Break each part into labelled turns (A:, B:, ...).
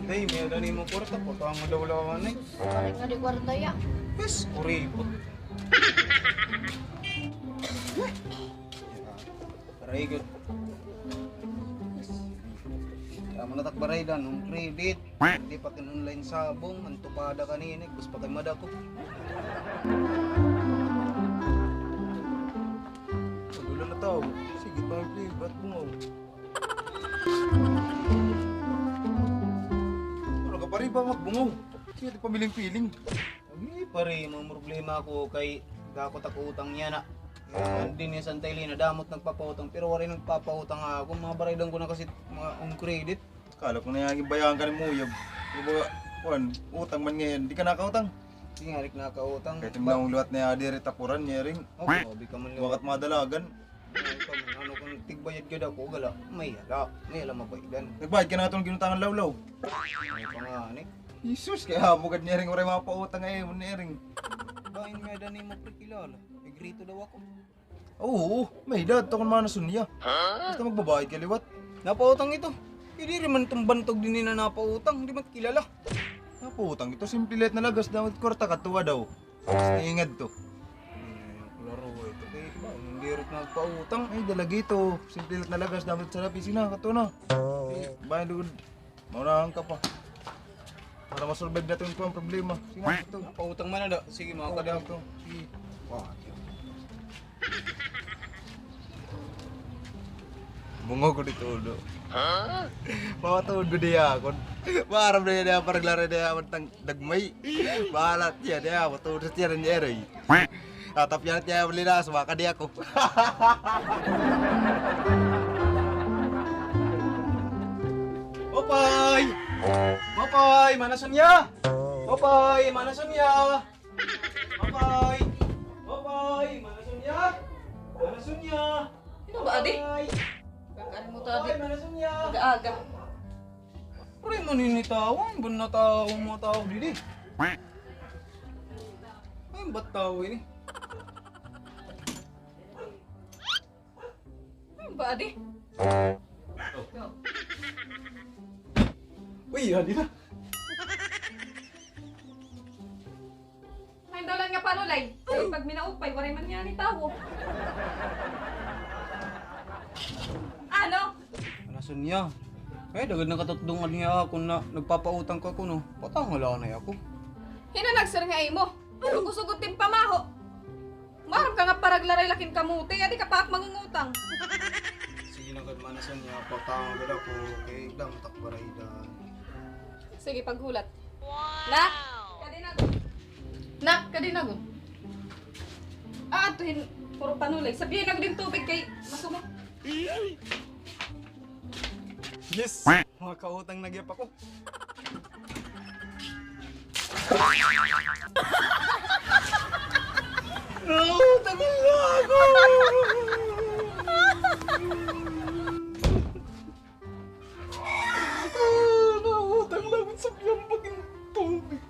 A: Day, may dani mo kwarta po. Tama daw lawan eh.
B: Balik nga di kwarta ya.
A: Yes, kuripot. Paraigot. Tama na takbaraydan, nung credit. Hindi pa online sabong, antupada kanina, gusto pa kay madako. Wala na tao. Sige pa ang play, ba't bungaw? Wala ka pa rin ba magbungaw? Sige, di pamiling-piling. Ay, pare, mga problema ko kay dakot ako utang niya na. Hindi niya Santaylina, damot nagpapautang pero wala nagpapautang ako. Mga baraydan ko na kasi mga on credit. Kala ko na yung bayaran ka ng muyab. Diba, utang man ngayon, di ka nakautang. Sige nga, nakautang. Kahit yung lang luwat na yadiri tapuran niya rin. Oo, di ka man liwat. Wakat madalagan. Ano kung tigbayad ka daw ko, gala, may hala mabaidan. Nagbayad ka na itong ginutangan lawlaw. Ay pa nga, anik. Jesus, kaya bugad niya rin oray mga pautang ngayon, niya rin. Bain may dani mo prekilala. Igrito daw ako. Oo, may dad, ito kung manasun niya. Basta magbabayad ka liwat. Napautang ito. Hindi rin man itong bantog din na napautang, hindi man kilala. Napautang ito, simple let na lagas, dapat korta katuwa daw. Basta ingad to. Laro ito, kaya ba, hindi rin nagpautang. Ay, dalagi ito, simple let na lagas, dapat sa lapisi na, katuwa na. Bayan doon, maunahan ka pa. Para masolve natin ito ang problema. Sige nga, ito. Pautang man na daw. Sige, mga kadang ito. Sige. Bungo ko dito ulo. Mga tuod ko diya ako. Maharap na yan parang laro na yan tang dagmay. Bahalat niya niya. Matuod sa tiyan niya rin. Tatapyan niya yung linas. Maka di ako. Opay! Opay! Manasan niya! Opay! Manasan niya! Opay! Opay! Manasan niya! Manasan niya!
B: Ano ba, adi? Kakarin mo to, adi.
A: Opay! Manasan niya!
B: Aga-aga.
A: Pare mo ninitawan, bun na tao mga tao dili. Ay, ba't tao ini?
B: Ano ba, adi?
A: Uy, hadi na.
B: Ay, daw lang nga panulay. Ay, pag minaupay, waray man nga ni tao. Ano?
A: Manasan niya? Eh, dagad nakatutdungan niya ako na nagpapautang ka ko no. Patang wala na ako.
B: Hinanagsar nga mo. Sugot din pamaho. Marap ka nga paraglaray laking kamuti. Adi ka pa ak mangungutang.
A: Sige na kad manasan niya, patang gada ko kay dam takbaraydan.
B: Sige, paghulat. Nak! Kadinagon. Nak, kadinagon. Atuhin, puro panulay. Sabihin ako din tubig kay masumo.
A: Yes! Mga kautang nagyap ako. Nautang na ako! Nautang lang sa piyambagin tubig.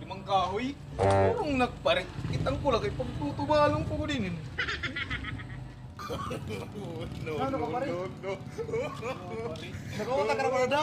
A: Limang kahoy? Anong nagparik? Kitang ko lagay pagtutubalong ko din. Ano ka pare? Nakautang ka na pala da?